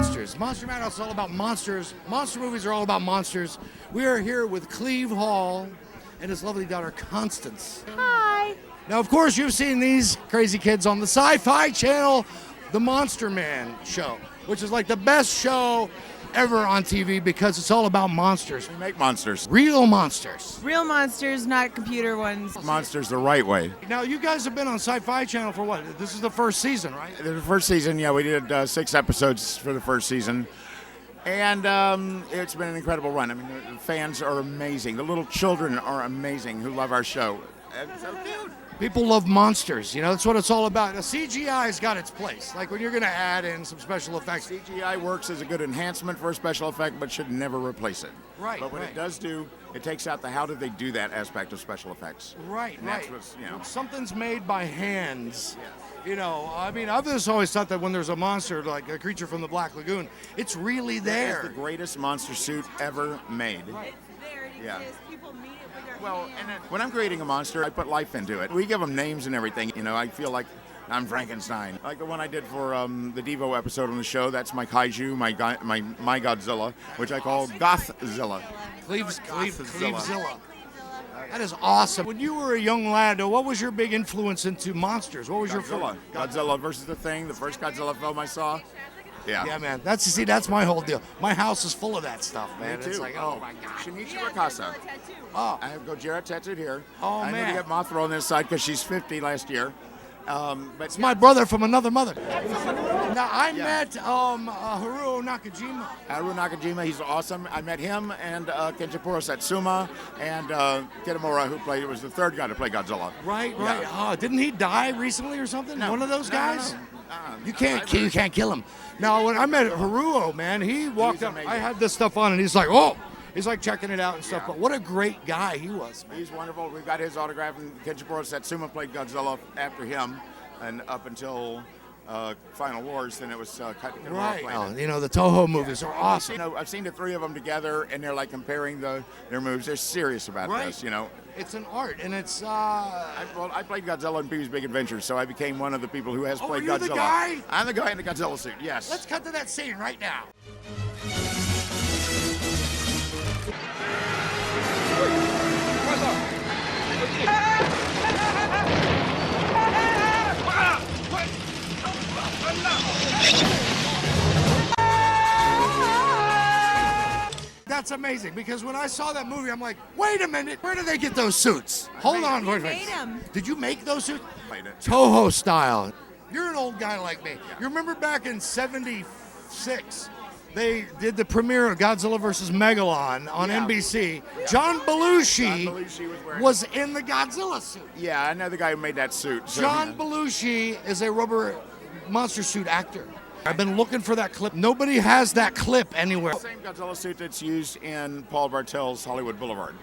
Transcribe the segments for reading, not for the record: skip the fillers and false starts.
monsters. Monster Madhouse is all about monsters. Monster movies are all about monsters. We are here with Cleve Hall and his lovely daughter, Constance. Hi. Now, of course, you've seen these crazy kids on the Syfy channel, the Monster Man show, which is like the best show ever on TV because it's all about monsters. We make monsters. Real monsters. Real monsters, not computer ones. Monsters the right way. Now, you guys have been on Syfy channel for what? This is the first season, right? The first season, yeah, we did 6 episodes for the first season. And it's been an incredible run. I mean, the fans are amazing. The little children are amazing who love our show. It's so cute. People love monsters, you know, that's what it's all about. Now, CGI's got its place, like when you're going to add in some special effects. CGI works as a good enhancement for a special effect, but should never replace it. Right, But what right. it does do, it takes out the how did they do that aspect of special effects. Right, And that's right. what's, you know. When something's made by hands. You know, I mean, I've just always thought that when there's a monster, like a creature from the Black Lagoon, it's really It's there. the greatest monster suit ever made. It's there, it Yeah. exists. People meet it with their Well, hands. and when I'm creating a monster, I put life into it. We give them names and everything. You know, I feel like I'm Frankenstein. Like the one I did for the Devo episode on the show. That's my kaiju, my Godzilla, which I call Gothzilla. Clevezilla. That is awesome. When you were a young lad, what was your big influence into monsters? What was your Godzilla. Godzilla versus the Thing, the first Godzilla film I saw. Yeah. Yeah, man. That's my whole deal. My house is full of that stuff, man. Me too. It's like, oh my god. Shinichi Yeah, Wakasa. Godzilla tattoo. Oh, I have Gojira tattooed here. Oh, I man. need to get Mothra on this side because she's 50 last year. But it's my brother from another mother. Now I Yeah. met Haruo Nakajima. Haruo Nakajima, he's awesome. I met him and Kenjipuro Satsuma and Kitamura, who was the third guy to play Godzilla. Right. Yeah. Oh, didn't he die recently or something? No. One of those No, no, guys. no. You can't kill him. Now when I met Haruo, man, he walked up. amazing. I had this stuff on, and he's like, oh, he's like checking it out and stuff. Yeah. But what a great guy he was, man. He's wonderful. We got his autograph, and Kenjipuro Satsuma played Godzilla after him, and up until Final Wars, then it was Kitamura Right. playing Oh, it. you know the Toho movies are awesome. You know, I've seen the three of them together, and they're like comparing their moves. They're serious about Right. this, you know. It's an art, and it's. I played Godzilla in Pee-wee's Big Adventure, so I became one of the people who has Oh, played you're Godzilla. the guy? I'm the guy in the Godzilla suit. Yes. Let's cut to that scene right now. That's amazing because when I saw that movie, I'm like, wait a minute, where did they get those suits? Hold on, wait a minute. made 'em. Did you make those suits? Played it. Toho style. You're an old guy like me. You remember back in '76, they did the premiere of Godzilla vs. Megalon on Yeah. NBC. John Belushi John Belushi was wearing- was in the Godzilla suit. Yeah, I know the guy who made that suit. So, John Belushi is a rubber monster suit actor. I've been looking for that clip. Nobody has that clip anywhere. Same Godzilla suit that's used in Paul Bartel's Hollywood Boulevard.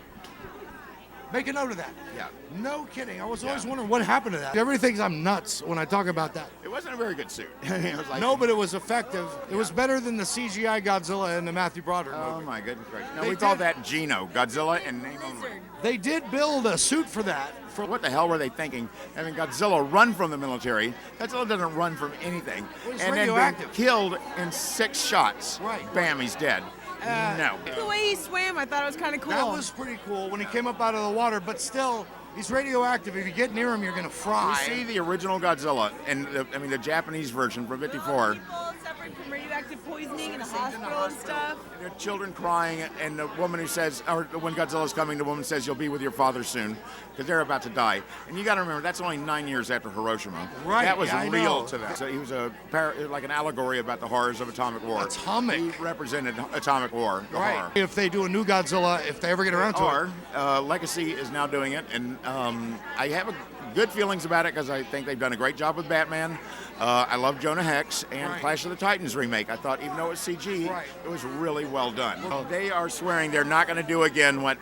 Make a note of that. Yeah. No kidding. I was always Yeah. wondering what happened to that. Everybody thinks I'm nuts when I talk about that. It wasn't a very good suit. It was like, No, but it was effective. It was better than the CGI Godzilla in the Matthew Broderick Oh movie. my goodness gracious. No, They we call did- that Gino. Godzilla and name only. Lizard. They did build a suit for that. What the hell were they thinking? Having Godzilla run from the military. Godzilla doesn't run from anything. Well, he's and then radioactive. been killed in 6 shots. Right. Bam, he's dead. No. The way he swam, I thought it was kind of cool. That was pretty cool when he came up out of the water, but still, he's radioactive. If you get near him, you're going to We fry. see the original Godzilla, and the Japanese version from '54. People suffering from radioactive poisoning in the hospital and stuff. There are children crying, and the woman who says, or when Godzilla's coming, the woman says, "You'll be with your father soon," because they're about to die. And you got to remember, that's only 9 years after Hiroshima. Right, That was yeah, I real know. to that. So he was like an allegory about the horrors of atomic war. Atomic. He represented atomic war, the horror. If they do a new Godzilla, if they ever get around to it. Or Legacy is now doing it, and I have good feelings about it because I think they've done a great job with Batman. I love Jonah Hex and Right. Clash of the Titans remake. I thought even though it was CG, Right. it was really well done. They are swearing they're not going to do again what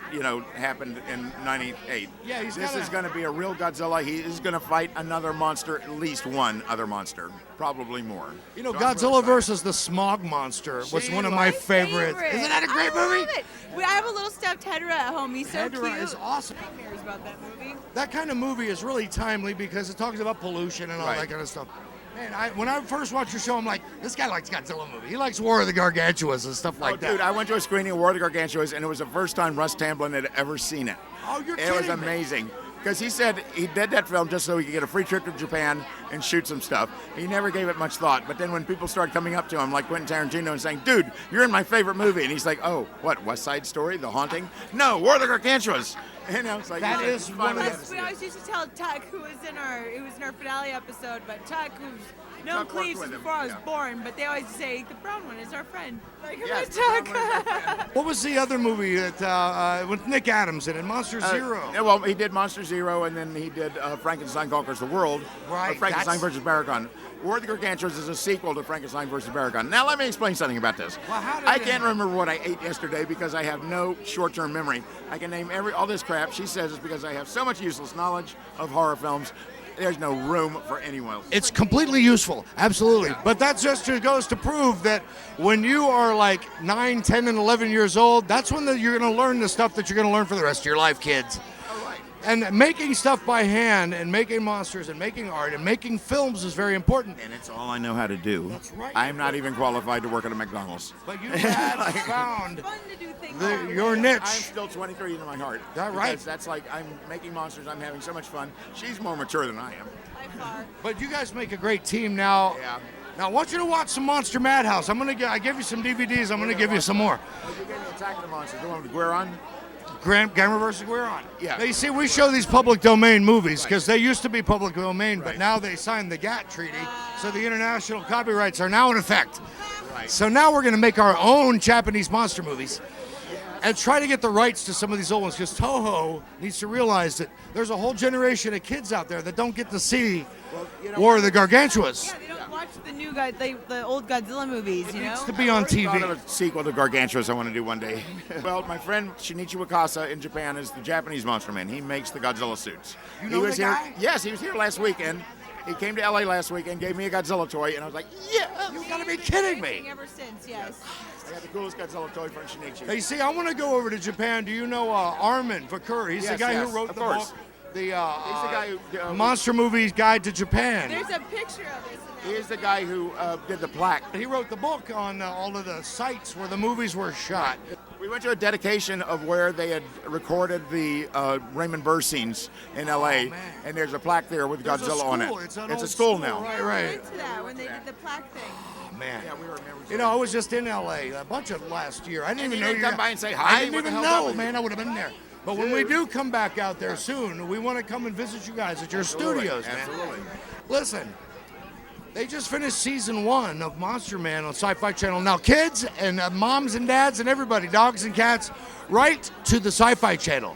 happened in '98. Yeah, he's This gotta- is going to be a real Godzilla. He is going to fight another monster, at least one other monster, probably more. You know, So I'm really Godzilla excited. versus the Smog Monster was See, one of my my favorites. Isn't that a great I movie? love it. I have a little stuffed Hedra at home. He's so Hedra cute. is awesome. Nightmares about that movie. That kind of movie is really timely because it talks about pollution and all Right. that kind of stuff. Man, when I first watched your show, I'm like, this guy likes Godzilla movie. He likes War of the Gargantuas and stuff like that. Dude, I went to a screening of War of the Gargantuas, and it was the first time Russ Tamblyn had ever seen it. Oh, you're It was kidding me. amazing. Because he said he did that film just so he could get a free trip to Japan and shoot some stuff. He never gave it much thought. But then when people started coming up to him, like Quentin Tarantino, and saying, dude, you're in my favorite movie. And he's like, oh, what, West Side Story, The Haunting? No, War of the Gargantuas. And I was like, That is one of Plus, we always used to tell Tuck, who was in our finale episode, but Tuck, who's known Tuck worked Cleve with since him, before I was yeah. born, but they always say the brown one is our friend. Like, Yes, the Tuck. brown one is our friend. What was the other movie that with Nick Adams in it? Monster Zero. Yeah, well, he did Monster Zero, and then he did Frankenstein Conquers the World. Right, Frankenstein that's- versus Baragon. War of the Gargantuas is a sequel to Frankenstein versus Baragon. Now, let me explain something about this. Well, how did I it can't end? remember what I ate yesterday because I have no short-term memory. I can name all this crap. She says it's because I have so much useless knowledge of horror films. There's no room for anyone else. It's completely useful, absolutely. But that just goes to prove that when you are like 9, 10, and 11 years old, that's when you're going to learn the stuff that you're going to learn for the rest of your life, kids. All right. And making stuff by hand and making monsters and making art and making films is very important. And it's all I know how to do. That's right. I'm not even qualified to work at a McDonald's. But you have found Fun to do things that way. your I'm niche. still 23 in my heart. That right? Because that's like, I'm making monsters, I'm having so much fun. She's more mature than I am. By far. But you guys make a great team now. Yeah. Now I want you to watch some Monster Madhouse. I give you some DVDs. I'm gonna give you some more. Oh, you gave me Attack of the Monsters, the one with Gueron? Gamma versus Gueron. Yeah. Now, you see, we show these public domain movies because they used to be public domain, but Right. now they signed the GATT treaty, so the international copyrights are now in effect. Right. So now we're going to make our own Japanese monster movies and try to get the rights to some of these old ones because Toho needs to realize that there's a whole generation of kids out there that don't get to see Well, you know, War of the Gargantuas. Yeah, they don't watch the new the old Godzilla movies, you know? To be on thought of TV. a sequel to Gargantuas I want to do one day. Well, my friend Shinichi Wakasa in Japan is the Japanese Monster Man. He makes the Godzilla suits. You He know was the here. guy? Yes, he was here last weekend. He came to LA last weekend, gave me a Godzilla toy, and I was like, yeah! You gotta be He's been kidding creating me. Ever since, yes. I got the coolest Godzilla toy from Shinichi. Hey, see, I want to go over to Japan. Do you know Armin Vakur? He's the Yes, guy yes, who wrote of the course. book, the guy who Monster Movies Guide to Japan. There's a picture of this. He is the guy who did the plaque. He wrote the book on all of the sites where the movies were shot. We went to a dedication of where they had recorded the Raymond Burr scenes in LA, man. and there's a plaque there with There's a Godzilla on it. school. It's an a old school school, now. right. I went to that when they did the plaque thing. Oh, man. Yeah, we were You know, I was just in LA a bunch of last year. I didn't And even you know didn't you come by and say hi? I didn't What the even hell know, was man. it? I would have been there. But when we do come back out there soon, we want to come and visit you guys at your studios, man. Absolutely. Listen, they just finished season 1 of Monster Man on Syfy Channel. Now, kids and moms and dads and everybody, dogs and cats, write to the Syfy Channel.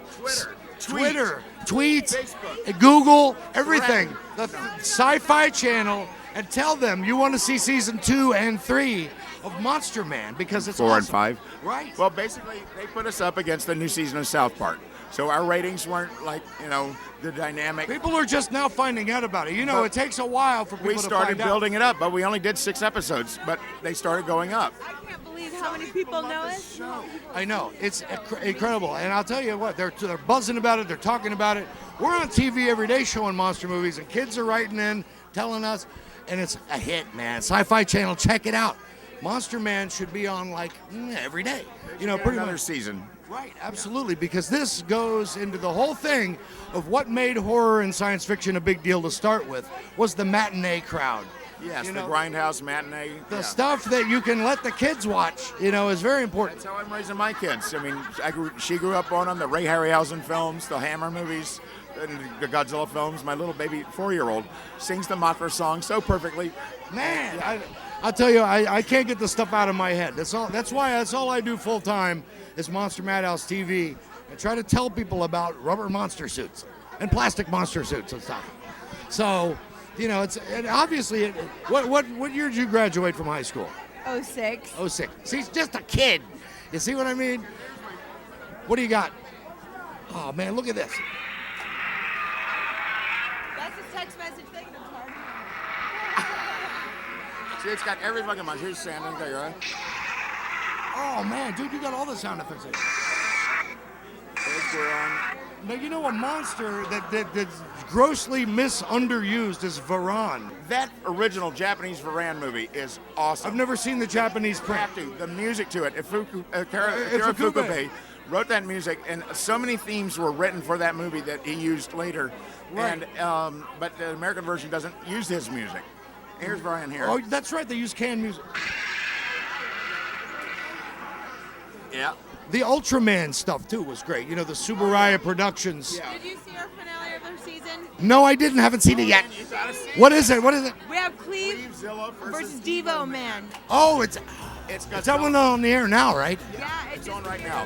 Twitter, tweet, Facebook. Google, everything. The Syfy Channel, and tell them you want to see season 2 and 3 of Monster Man because it's 4 and awesome. 5. Right. Well, basically, they put us up against the new season of South Park. So our ratings weren't like, the dynamic. People are just now finding out about it. You know, But it takes a while for people We to started find out. building it up, but we only did 6 episodes, but they started going up. I can't believe how many people know us. I know, it's incredible, and I'll tell you what, they're buzzing about it, they're talking about it. We're on TV every day showing monster movies, and kids are writing in, telling us, and it's a hit, man. Syfy Channel, check it out. Monster Man should be on like every day, pretty Another much. season. Right, absolutely, because this goes into the whole thing of what made horror and science fiction a big deal to start with was the matinee crowd. Yes, You the know, Grindhouse matinee. The yeah. stuff that you can let the kids watch, is very important. That's how I'm raising my kids. I mean, she grew up on them, the Ray Harryhausen films, the Hammer movies, and the Godzilla films. My little baby 4-year-old sings the Mothra song so perfectly. Man, I'll tell you, I can't get the stuff out of my head. That's all I do full time is Monster Madhouse TV and try to tell people about rubber monster suits and plastic monster suits and stuff. So, and obviously, what year did you graduate from high school? 06. 06. See, he's just a kid. You see what I mean? What do you got? Oh man, look at this. That's a text message thing. See, it's got every fucking monster. Here's Sandra. Okay, right? Oh man, dude, you got all the sound effects in. There's Gueron. Now, you know a monster that's grossly misunderused is Varan. That original Japanese Varan movie is awesome. I've never seen the Japanese You print. have to. The music to it. Akira Ifukube. Fukube wrote that music, and so many themes were written for that movie that he used later. Right. And but the American version doesn't use his music. Here's Brian here. Oh, that's right. They use canned music. Yeah. The Ultraman stuff too was great. You know, the Subaraya Productions. Yeah. Did you see our finale of the season? No, I didn't. Haven't seen it yet. You gotta see What is it? What is it? We have Cleve Clevezilla versus Devo Man. Oh, it's It's that one on the air now, right? Yeah, It's on right now.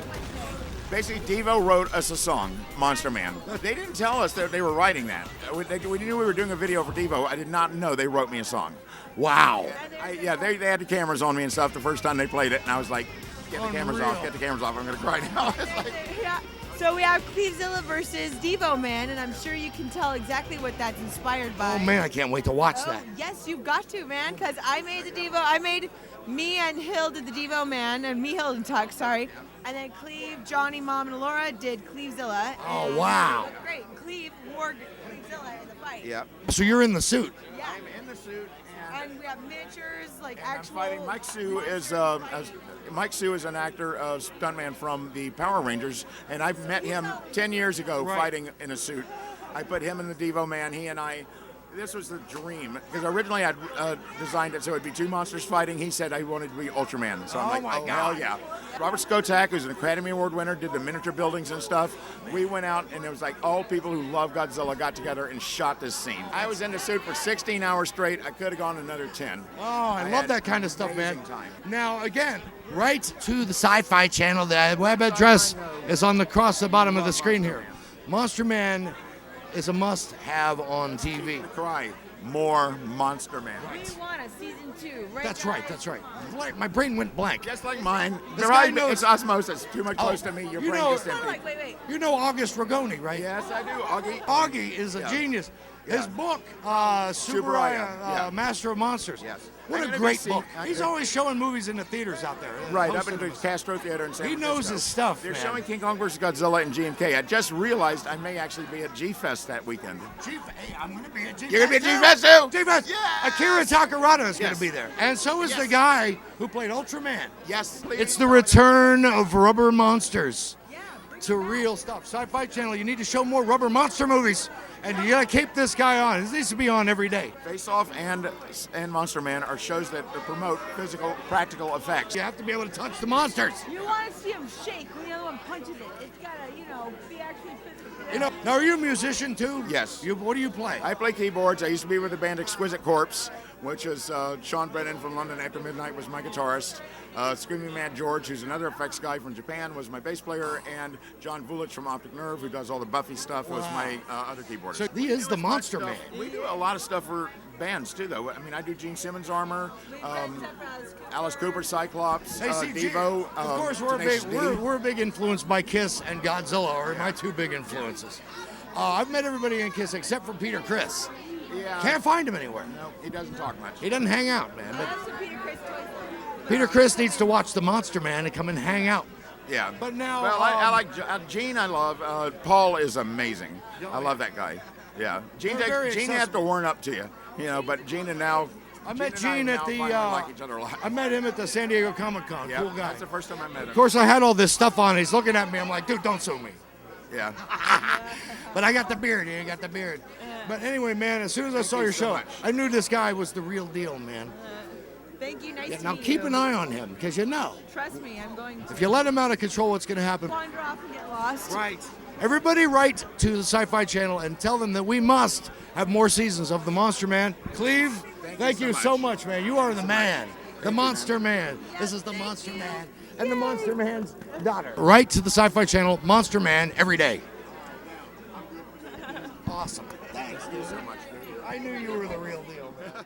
Basically, Devo wrote us a song, Monster Man. They didn't tell us that they were writing that. We knew we were doing a video for Devo. I did not know they wrote me a song. Wow. They had the cameras on me and stuff the first time they played it, and I was like, get the cameras Unreal. off, get the cameras off, I'm going to cry now. It's like, Yeah. So we have Clevezilla versus Devo Man, and I'm sure you can tell exactly what that's inspired by. Oh man, I can't wait to watch that. Yes, you've got to, man, because I made the Devo. I made me and Hill did the Devo Man, and me, Hill, and Tuck, sorry. And then Cleve, Johnny, Mom, and Laura did Clevezilla. Oh, and wow. it was great. Cleve wore Clevezilla in the fight. yeah. So you're in the suit. Yeah. I'm in the suit, And we have miniatures, like and I'm actual. fighting Mike Sue Mike Sue is an actor, stuntman from the Power Rangers, and I've met him 10 years ago Right. fighting in a suit. I put him in the Devo Man. He and I, this was the dream, because originally I'd designed it so it'd be two monsters fighting. He said I wanted to be Ultraman, so I'm Oh like, my oh God. hell yeah. Robert Skotak, who's an Academy Award winner, did the miniature buildings and stuff. We went out, and it was like all people who love Godzilla got together and shot this scene. I was in the suit for 16 hours straight. I could have gone another 10. Oh, I love had that kind of stuff, man. amazing time. Now, again, right to the Syfy channel. The web address is on across the bottom of the screen here. Monster Man is a must-have on TV. Cry, more Monster Man. We want a season 2, right? That's right. guys? That's right. My brain went blank. Just like mine. This guy knows- It's osmosis. Too much close to me. Your you brain know- gets empty. Hold on, wait. You know August Ragoni, right? Yes, I do. Augie. Augie is a Yeah. genius. Yeah. His book, Subaraya, Subaraya, yeah. Master of Monsters. Yes. What I'm a gonna great be book. seeing- He's always showing movies in the theaters out there. Right, up Hosting into the them. Castro Theater in San He Francisco. knows his stuff, They're man. showing King Kong vs. Godzilla in GMK. I just realized I may actually be at G-Fest that weekend. Hey, I'm going to be at G-Fest. You're going to be at G-Fest too? G-Fest. Yeah. Akira Takarada is going Yes. to be there. And so is Yes. the guy who played Ultraman. Yes. It's the return of rubber monsters Yeah, bring to it back. real stuff. Sci-Fi Channel, you need to show more rubber monster movies. And you got to keep this guy on. This needs to be on every day. Face Off and Monster Man are shows that promote physical, practical effects. You have to be able to touch the monsters. You want to see him shake when the other one punches it. It's got to, be actually physically. You know, now are you a musician too? Yes. What do you play? I play keyboards. I used to be with the band Exquisite Corpse, which is Sean Brennan from London After Midnight was my guitarist. Screaming Mad George, who's another effects guy from Japan, was my bass player, and John Vulich from Optic Nerve, who does all the Buffy stuff, was my other keyboardist. So he is the Monster Man. We do a lot of stuff for bands too, though. I mean, I do Gene Simmons Armor, Alice Cooper, Cyclops, Hey, see, Devo. of course, Tenacious D. we're big influenced by Kiss and Godzilla, are my two big influences. I've met everybody in Kiss except for Peter Criss. Yeah. Can't find him anywhere. No, he doesn't talk much. He doesn't hang out, man. But That's the Peter Criss toy. Peter Criss needs to watch the Monster Man and come and hang out. Yeah. But now, Well, I like Gene. I love. Paul is amazing. I love that guy. Yeah. Gene They're very has to accessible. warm up to you, but Gene and now. I met and Gene now at the. finally like each other a lot. I met him at the San Diego Comic Con. Yeah, Cool guy. that's the first time I met him. Of course, I had all this stuff on. He's looking at me. I'm like, dude, don't sue me. Yeah. But I got the beard. He ain't got the beard. But anyway, man, as soon as I saw you your so show, much. I knew this guy was the real deal, man. Thank you. Nice Yeah, to now meet keep you. an eye on him, because you know, Trust me, I'm going to if you let him out of control, what's going to happen? wander off and get lost. Right. Everybody write to the Sci-Fi Channel and tell them that we must have more seasons of The Monster Man. Cleve, thank you so much, man. You are the man, the Monster Man. This is the Monster Man and the Monster Man's daughter. Write to the Sci-Fi Channel, Monster Man, every day. Awesome. Thanks, dude. so much. I knew you were the real deal, man.